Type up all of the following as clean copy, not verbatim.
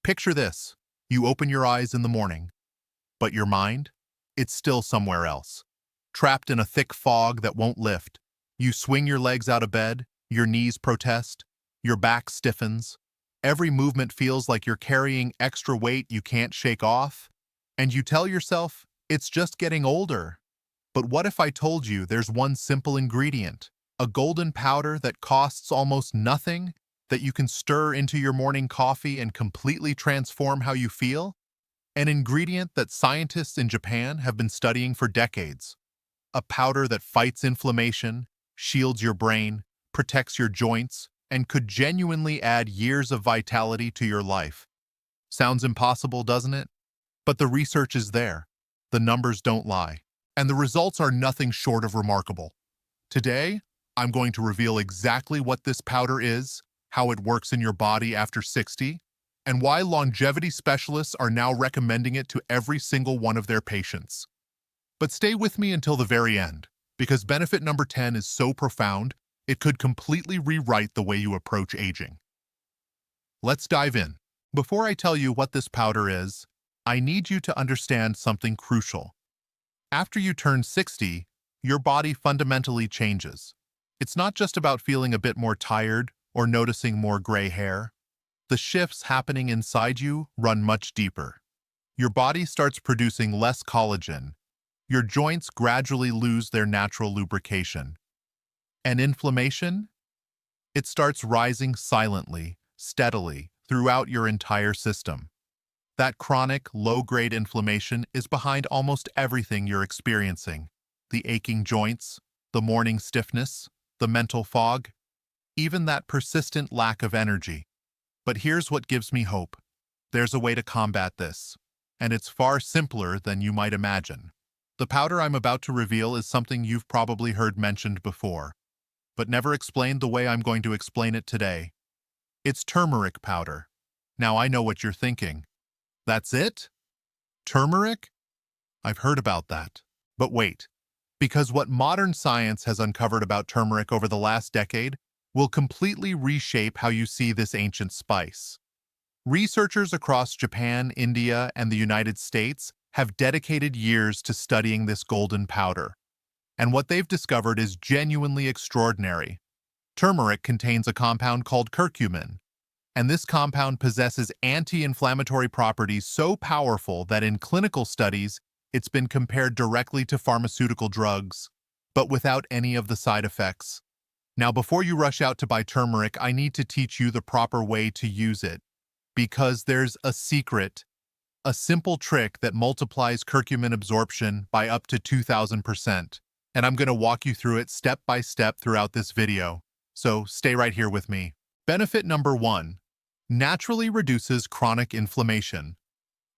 Picture this. You open your eyes in the morning, but your mind? It's still somewhere else. Trapped in a thick fog that won't lift. You swing your legs out of bed, your knees protest, your back stiffens. Every movement feels like you're carrying extra weight you can't shake off. And you tell yourself, it's just getting older. But what if I told you there's one simple ingredient, a golden powder that costs almost nothing, that you can stir into your morning coffee and completely transform how you feel? An ingredient that scientists in Japan have been studying for decades. A powder that fights inflammation, shields your brain, protects your joints, and could genuinely add years of vitality to your life. Sounds impossible, doesn't it? But the research is there. The numbers don't lie. And the results are nothing short of remarkable. Today, I'm going to reveal exactly what this powder is, how it works in your body after 60, and why longevity specialists are now recommending it to every single one of their patients. But stay with me until the very end, because benefit number 10 is so profound, it could completely rewrite the way you approach aging. Let's dive in. Before I tell you what this powder is, I need you to understand something crucial. After you turn 60, your body fundamentally changes. It's not just about feeling a bit more tired or noticing more gray hair. The shifts happening inside you run much deeper. Your body starts producing less collagen. Your joints gradually lose their natural lubrication. And inflammation? It starts rising silently, steadily, throughout your entire system. That chronic, low-grade inflammation is behind almost everything you're experiencing. The aching joints, the morning stiffness, the mental fog, even that persistent lack of energy. But here's what gives me hope. There's a way to combat this, and it's far simpler than you might imagine. The powder I'm about to reveal is something you've probably heard mentioned before, but never explained the way I'm going to explain it today. It's turmeric powder. Now I know what you're thinking. That's it? Turmeric? I've heard about that. But wait, because what modern science has uncovered about turmeric over the last decade will completely reshape how you see this ancient spice. Researchers across Japan, India, and the United States have dedicated years to studying this golden powder. And what they've discovered is genuinely extraordinary. Turmeric contains a compound called curcumin, and this compound possesses anti-inflammatory properties so powerful that in clinical studies, it's been compared directly to pharmaceutical drugs, but without any of the side effects. Now, before you rush out to buy turmeric, I need to teach you the proper way to use it, because there's a secret, a simple trick that multiplies curcumin absorption by up to 2,000%, and I'm going to walk you through it step by step throughout this video, so stay right here with me. Benefit number 1. Naturally reduces chronic inflammation.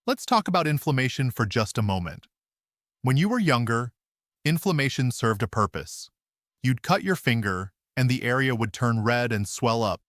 Let's talk about inflammation for just a moment. When you were younger, inflammation served a purpose. You'd cut your finger, and the area would turn red and swell up.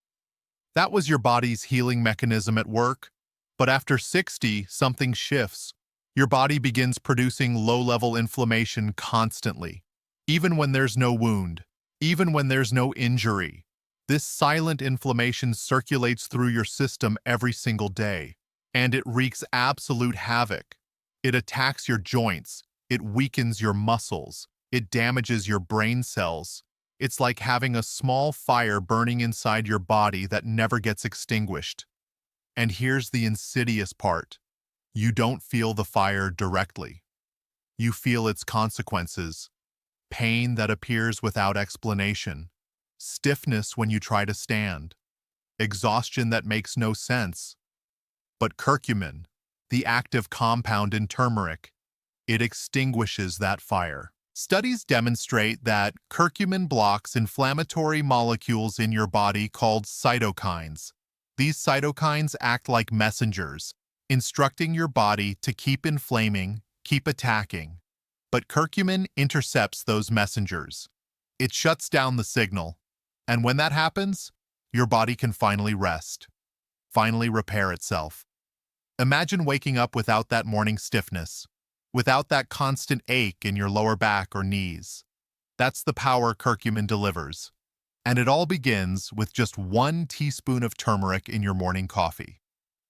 That was your body's healing mechanism at work. But after 60, something shifts. Your body begins producing low-level inflammation constantly, even when there's no wound, even when there's no injury. This silent inflammation circulates through your system every single day, and it wreaks absolute havoc. It attacks your joints, it weakens your muscles, it damages your brain cells. It's like having a small fire burning inside your body that never gets extinguished. And here's the insidious part. You don't feel the fire directly. You feel its consequences. Pain that appears without explanation. Stiffness when you try to stand. Exhaustion that makes no sense. But curcumin, the active compound in turmeric, it extinguishes that fire. Studies demonstrate that curcumin blocks inflammatory molecules in your body called cytokines. These cytokines act like messengers, instructing your body to keep inflaming, keep attacking. But curcumin intercepts those messengers. It shuts down the signal. And when that happens, your body can finally rest, finally repair itself. Imagine waking up without that morning stiffness, without that constant ache in your lower back or knees. That's the power curcumin delivers. And it all begins with just 1 teaspoon of turmeric in your morning coffee.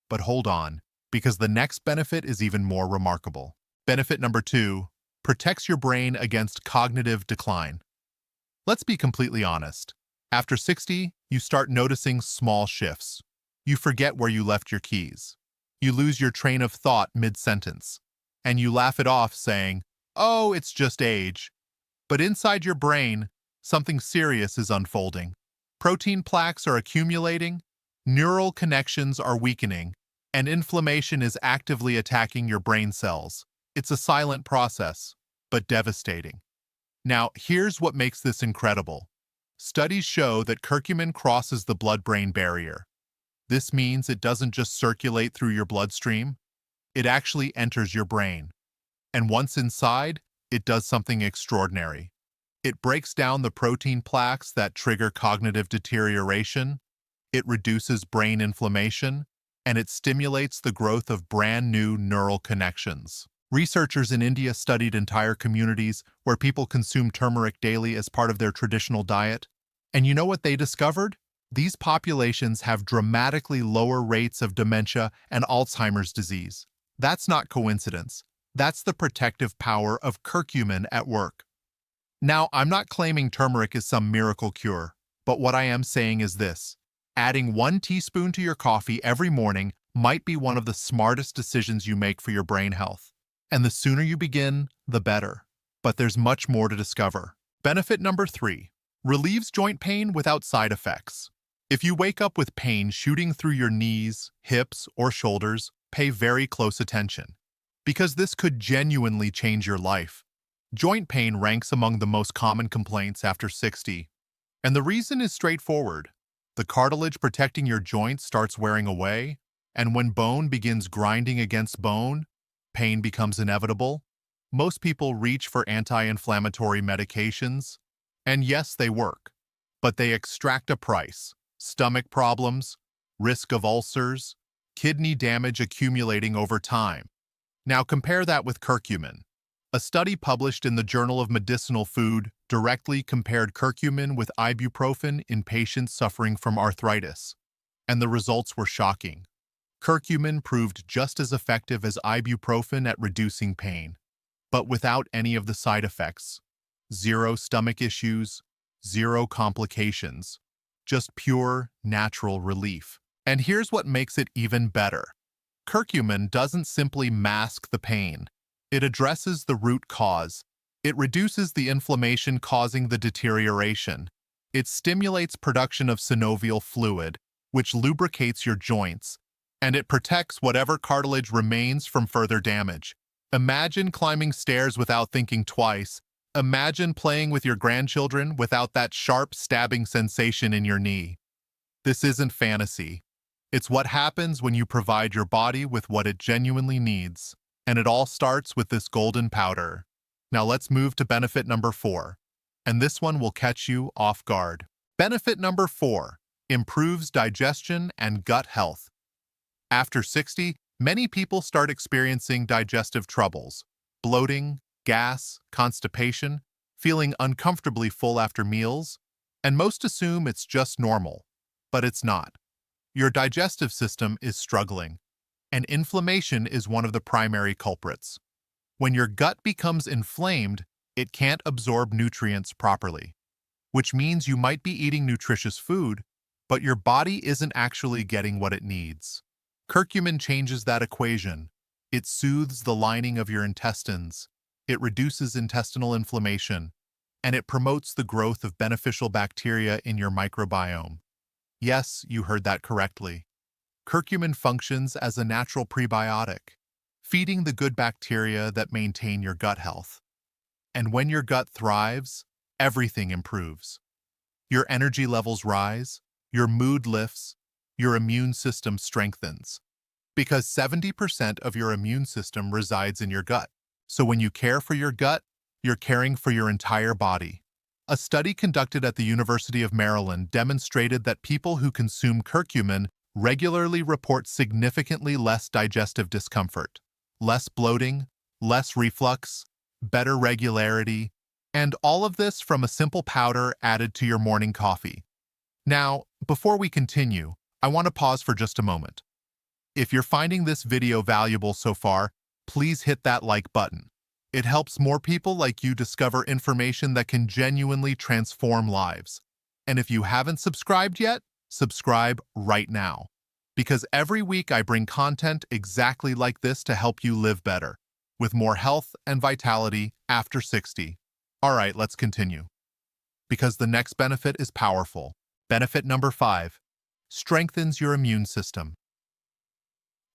But hold on, because the next benefit is even more remarkable. Benefit number 2, protects your brain against cognitive decline. Let's be completely honest. After 60, you start noticing small shifts. You forget where you left your keys. You lose your train of thought mid-sentence. And you laugh it off saying, "Oh, it's just age." But inside your brain, something serious is unfolding. Protein plaques are accumulating, neural connections are weakening, and inflammation is actively attacking your brain cells. It's a silent process, but devastating. Now, here's what makes this incredible. Studies show that curcumin crosses the blood-brain barrier. This means it doesn't just circulate through your bloodstream, it actually enters your brain. And once inside, it does something extraordinary. It breaks down the protein plaques that trigger cognitive deterioration, it reduces brain inflammation, and it stimulates the growth of brand new neural connections. Researchers in India studied entire communities where people consumed turmeric daily as part of their traditional diet. And you know what they discovered? These populations have dramatically lower rates of dementia and Alzheimer's disease. That's not coincidence. That's the protective power of curcumin at work. Now, I'm not claiming turmeric is some miracle cure, but what I am saying is this. Adding 1 teaspoon to your coffee every morning might be one of the smartest decisions you make for your brain health. And the sooner you begin, the better. But there's much more to discover. Benefit number 3, relieves joint pain without side effects. If you wake up with pain shooting through your knees, hips, or shoulders, pay very close attention, because this could genuinely change your life. Joint pain ranks among the most common complaints after 60, and the reason is straightforward. The cartilage protecting your joints starts wearing away, and when bone begins grinding against bone, pain becomes inevitable. Most people reach for anti-inflammatory medications, and yes, they work, but they extract a price: stomach problems, risk of ulcers, kidney damage accumulating over time. Now compare that with curcumin. A study published in the Journal of Medicinal Food directly compared curcumin with ibuprofen in patients suffering from arthritis, and the results were shocking. Curcumin proved just as effective as ibuprofen at reducing pain, but without any of the side effects. Zero stomach issues, zero complications, just pure, natural relief. And here's what makes it even better. Curcumin doesn't simply mask the pain. It addresses the root cause. It reduces the inflammation causing the deterioration. It stimulates production of synovial fluid, which lubricates your joints, and it protects whatever cartilage remains from further damage. Imagine climbing stairs without thinking twice. Imagine playing with your grandchildren without that sharp stabbing sensation in your knee. This isn't fantasy. It's what happens when you provide your body with what it genuinely needs. And it all starts with this golden powder. Now let's move to benefit number 4. And this one will catch you off guard. Benefit number 4, improves digestion and gut health. After 60, many people start experiencing digestive troubles, bloating, gas, constipation, feeling uncomfortably full after meals, and most assume it's just normal, but it's not. Your digestive system is struggling, and inflammation is one of the primary culprits. When your gut becomes inflamed, it can't absorb nutrients properly, which means you might be eating nutritious food, but your body isn't actually getting what it needs. Curcumin changes that equation. It soothes the lining of your intestines, it reduces intestinal inflammation, and it promotes the growth of beneficial bacteria in your microbiome. Yes, you heard that correctly. Curcumin functions as a natural prebiotic, feeding the good bacteria that maintain your gut health. And when your gut thrives, everything improves. Your energy levels rise, your mood lifts, your immune system strengthens. Because 70% of your immune system resides in your gut. So when you care for your gut, you're caring for your entire body. A study conducted at the University of Maryland demonstrated that people who consume curcumin regularly report significantly less digestive discomfort, less bloating, less reflux, better regularity, and all of this from a simple powder added to your morning coffee. Now, before we continue, I want to pause for just a moment. If you're finding this video valuable so far, please hit that like button. It helps more people like you discover information that can genuinely transform lives. And if you haven't subscribed yet, subscribe right now. Because every week I bring content exactly like this to help you live better, with more health and vitality after 60. All right, let's continue. Because the next benefit is powerful. Benefit number 5, strengthens your immune system.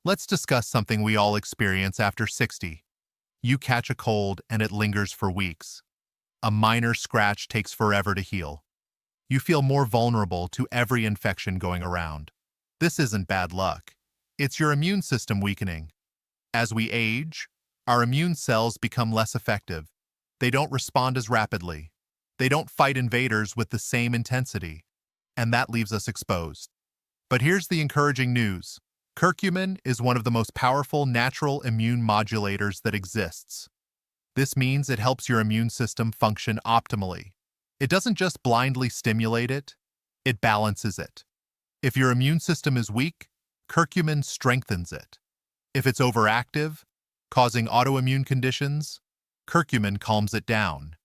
Let's discuss something we all experience after 60. You catch a cold and it lingers for weeks. A minor scratch takes forever to heal. You feel more vulnerable to every infection going around. This isn't bad luck. It's your immune system weakening. As we age, our immune cells become less effective. They don't respond as rapidly. They don't fight invaders with the same intensity. And that leaves us exposed. But here's the encouraging news. Curcumin is one of the most powerful natural immune modulators that exists. This means it helps your immune system function optimally. It doesn't just blindly stimulate it, it balances it. If your immune system is weak, curcumin strengthens it. If it's overactive, causing autoimmune conditions, curcumin calms it down.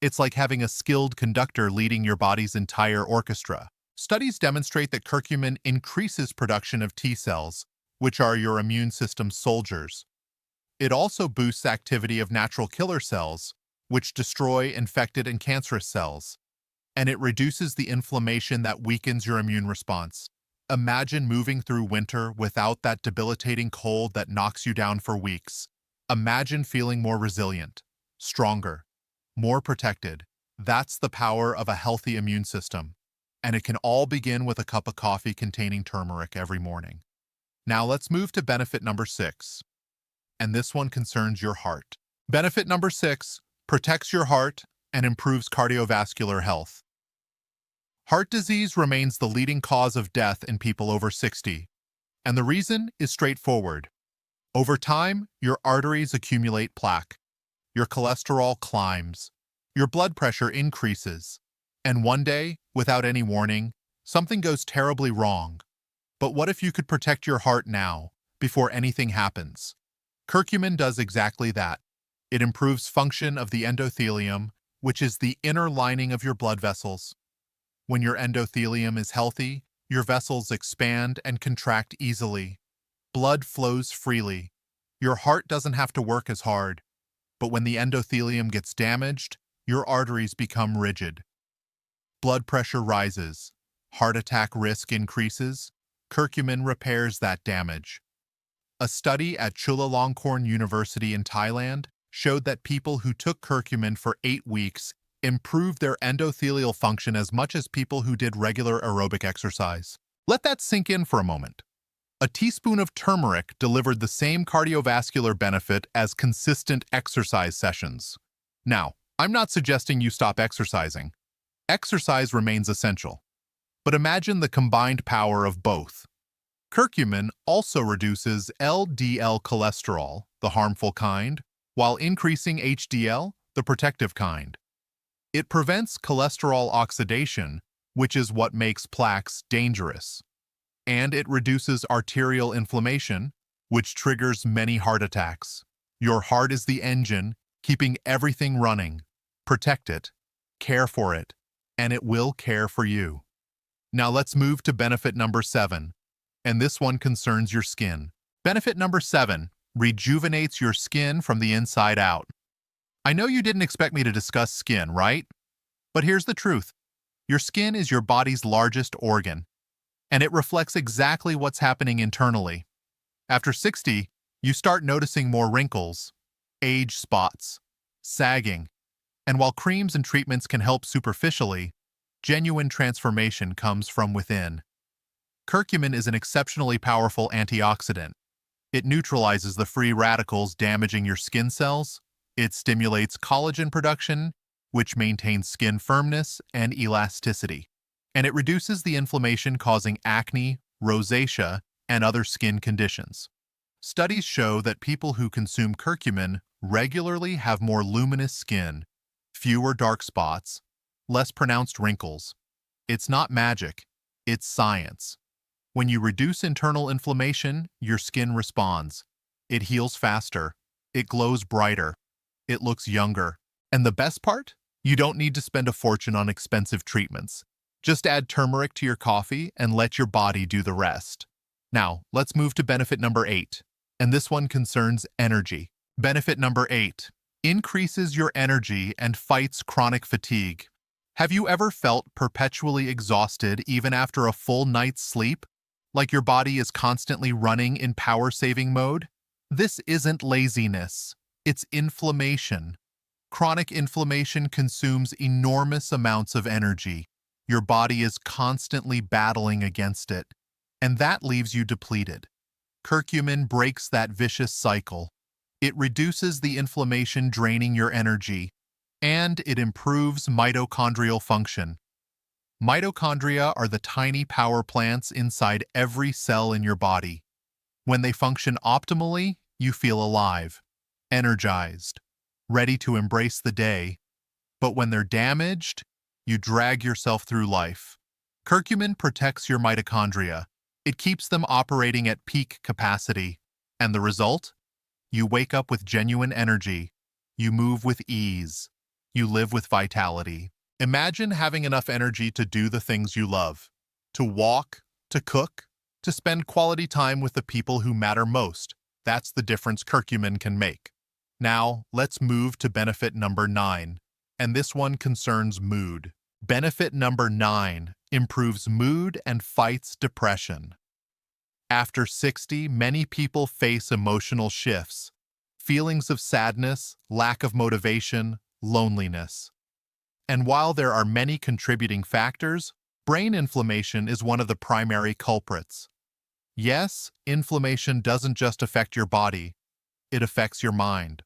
It's like having a skilled conductor leading your body's entire orchestra. Studies demonstrate that curcumin increases production of T cells, which are your immune system's soldiers. It also boosts activity of natural killer cells, which destroy infected and cancerous cells. And it reduces the inflammation that weakens your immune response. Imagine moving through winter without that debilitating cold that knocks you down for weeks. Imagine feeling more resilient, stronger, more protected. That's the power of a healthy immune system. And it can all begin with a cup of coffee containing turmeric every morning. Now let's move to benefit number 6. And this one concerns your heart. Benefit number 6 protects your heart and improves cardiovascular health. Heart disease remains the leading cause of death in people over 60. And the reason is straightforward. Over time, your arteries accumulate plaque. Your cholesterol climbs. Your blood pressure increases. And one day, without any warning, something goes terribly wrong. But what if you could protect your heart now, before anything happens? Curcumin does exactly that. It improves function of the endothelium, which is the inner lining of your blood vessels. When your endothelium is healthy, your vessels expand and contract easily. Blood flows freely. Your heart doesn't have to work as hard. But when the endothelium gets damaged, your arteries become rigid. Blood pressure rises, heart attack risk increases, curcumin repairs that damage. A study at Chulalongkorn University in Thailand showed that people who took curcumin for 8 weeks improved their endothelial function as much as people who did regular aerobic exercise. Let that sink in for a moment. A teaspoon of turmeric delivered the same cardiovascular benefit as consistent exercise sessions. Now, I'm not suggesting you stop exercising. Exercise remains essential. But imagine the combined power of both. Curcumin also reduces LDL cholesterol, the harmful kind, while increasing HDL, the protective kind. It prevents cholesterol oxidation, which is what makes plaques dangerous. And it reduces arterial inflammation, which triggers many heart attacks. Your heart is the engine, keeping everything running. Protect it, care for it, and it will care for you. Now let's move to benefit number 7, and this one concerns your skin. Benefit number 7 rejuvenates your skin from the inside out. I know you didn't expect me to discuss skin, right? But here's the truth. Your skin is your body's largest organ, and it reflects exactly what's happening internally. After 60, you start noticing more wrinkles, age spots, sagging, and while creams and treatments can help superficially, genuine transformation comes from within. Curcumin is an exceptionally powerful antioxidant. It neutralizes the free radicals damaging your skin cells. It stimulates collagen production, which maintains skin firmness and elasticity. And it reduces the inflammation causing acne, rosacea, and other skin conditions. Studies show that people who consume curcumin regularly have more luminous skin, fewer dark spots, less pronounced wrinkles. It's not magic, it's science. When you reduce internal inflammation, your skin responds. It heals faster. It glows brighter. It looks younger. And the best part? You don't need to spend a fortune on expensive treatments. Just add turmeric to your coffee and let your body do the rest. Now, let's move to benefit number 8. And this one concerns energy. Benefit number 8. Increases your energy and fights chronic fatigue. Have you ever felt perpetually exhausted even after a full night's sleep? Like your body is constantly running in power-saving mode? This isn't laziness. It's inflammation. Chronic inflammation consumes enormous amounts of energy. Your body is constantly battling against it, and that leaves you depleted. Curcumin breaks that vicious cycle. It reduces the inflammation draining your energy, and it improves mitochondrial function. Mitochondria are the tiny power plants inside every cell in your body. When they function optimally, you feel alive, energized, ready to embrace the day. But when they're damaged, you drag yourself through life. Curcumin protects your mitochondria. It keeps them operating at peak capacity. And the result? You wake up with genuine energy. You move with ease. You live with vitality. Imagine having enough energy to do the things you love, to walk, to cook, to spend quality time with the people who matter most. That's the difference curcumin can make. Now, let's move to benefit number 9, and this one concerns mood. Benefit number 9 improves mood and fights depression. After 60, many people face emotional shifts, feelings of sadness, lack of motivation, loneliness. And while there are many contributing factors, brain inflammation is one of the primary culprits. Yes, inflammation doesn't just affect your body, it affects your mind.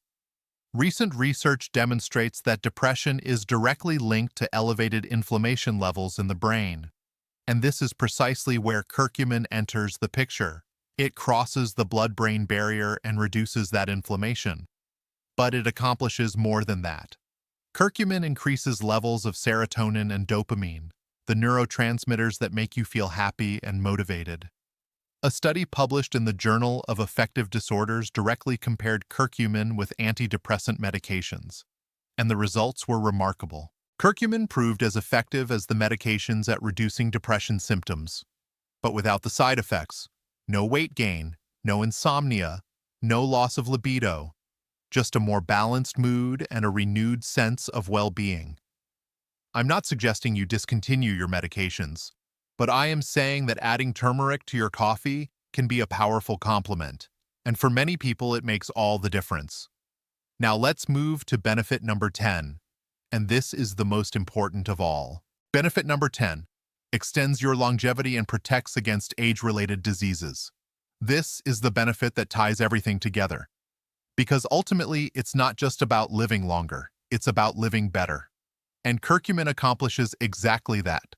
Recent research demonstrates that depression is directly linked to elevated inflammation levels in the brain. And this is precisely where curcumin enters the picture. It crosses the blood-brain barrier and reduces that inflammation. But it accomplishes more than that. Curcumin increases levels of serotonin and dopamine, the neurotransmitters that make you feel happy and motivated. A study published in the Journal of Affective Disorders directly compared curcumin with antidepressant medications, and the results were remarkable. Curcumin proved as effective as the medications at reducing depression symptoms, but without the side effects. No weight gain, no insomnia, no loss of libido, just a more balanced mood and a renewed sense of well-being. I'm not suggesting you discontinue your medications, but I am saying that adding turmeric to your coffee can be a powerful complement, and for many people it makes all the difference. Now let's move to benefit number 10, and this is the most important of all. Benefit number 10 extends your longevity and protects against age-related diseases. This is the benefit that ties everything together. Because ultimately, it's not just about living longer, it's about living better. And curcumin accomplishes exactly that.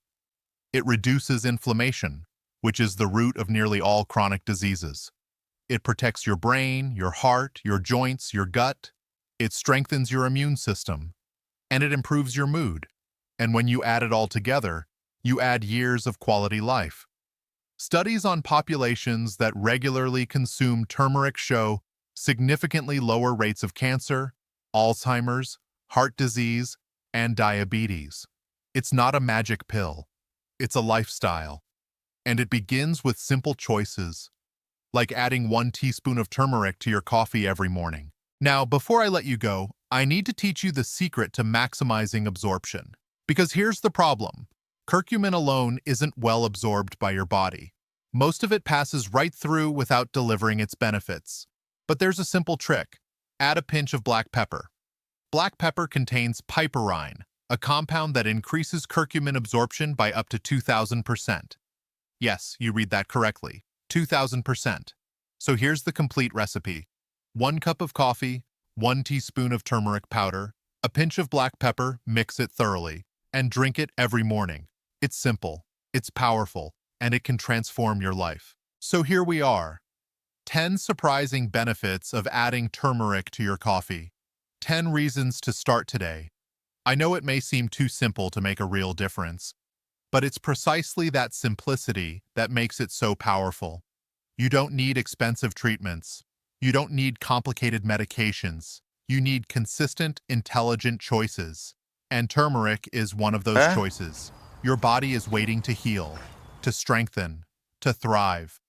It reduces inflammation, which is the root of nearly all chronic diseases. It protects your brain, your heart, your joints, your gut. It strengthens your immune system. And it improves your mood. And when you add it all together, you add years of quality life. Studies on populations that regularly consume turmeric show significantly lower rates of cancer, Alzheimer's, heart disease, and diabetes. It's not a magic pill. It's a lifestyle. And it begins with simple choices, like adding 1 teaspoon of turmeric to your coffee every morning. Now, before I let you go, I need to teach you the secret to maximizing absorption. Because here's the problem. Curcumin alone isn't well absorbed by your body. Most of it passes right through without delivering its benefits. But there's a simple trick. Add a pinch of black pepper. Black pepper contains piperine, a compound that increases curcumin absorption by up to 2,000%. Yes, you read that correctly, 2,000%. So here's the complete recipe. 1 cup of coffee, 1 teaspoon of turmeric powder, a pinch of black pepper, mix it thoroughly, and drink it every morning. It's simple, it's powerful, and it can transform your life. So here we are. 10 surprising benefits of adding turmeric to your coffee. 10 reasons to start today. I know it may seem too simple to make a real difference, But it's precisely that simplicity that makes it so powerful. You don't need expensive treatments. You don't need complicated medications. You need consistent, intelligent choices. And turmeric is one of those Huh? choices. Your body is waiting to heal, to strengthen, to thrive.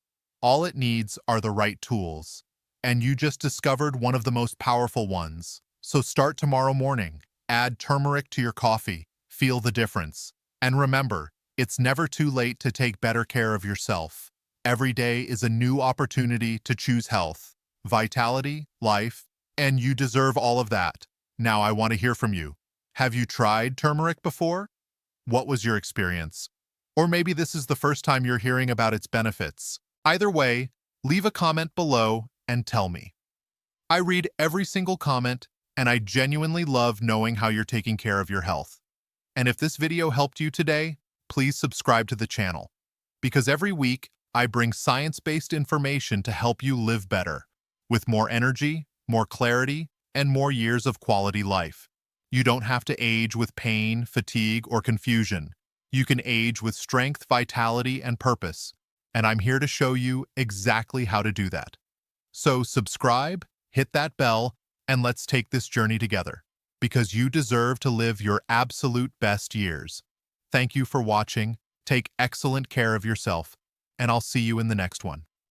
All it needs are the right tools. And you just discovered one of the most powerful ones. So start tomorrow morning. Add turmeric to your coffee. Feel the difference. And remember, it's never too late to take better care of yourself. Every day is a new opportunity to choose health, vitality, life, and you deserve all of that. Now I want to hear from you. Have you tried turmeric before? What was your experience? Or maybe this is the first time you're hearing about its benefits. Either way, leave a comment below and tell me. I read every single comment, and I genuinely love knowing how you're taking care of your health. And if this video helped you today, please subscribe to the channel. Because every week, I bring science-based information to help you live better, with more energy, more clarity, and more years of quality life. You don't have to age with pain, fatigue, or confusion. You can age with strength, vitality, and purpose. And I'm here to show you exactly how to do that. So subscribe, hit that bell, and let's take this journey together. Because you deserve to live your absolute best years. Thank you for watching. Take excellent care of yourself, and I'll see you in the next one.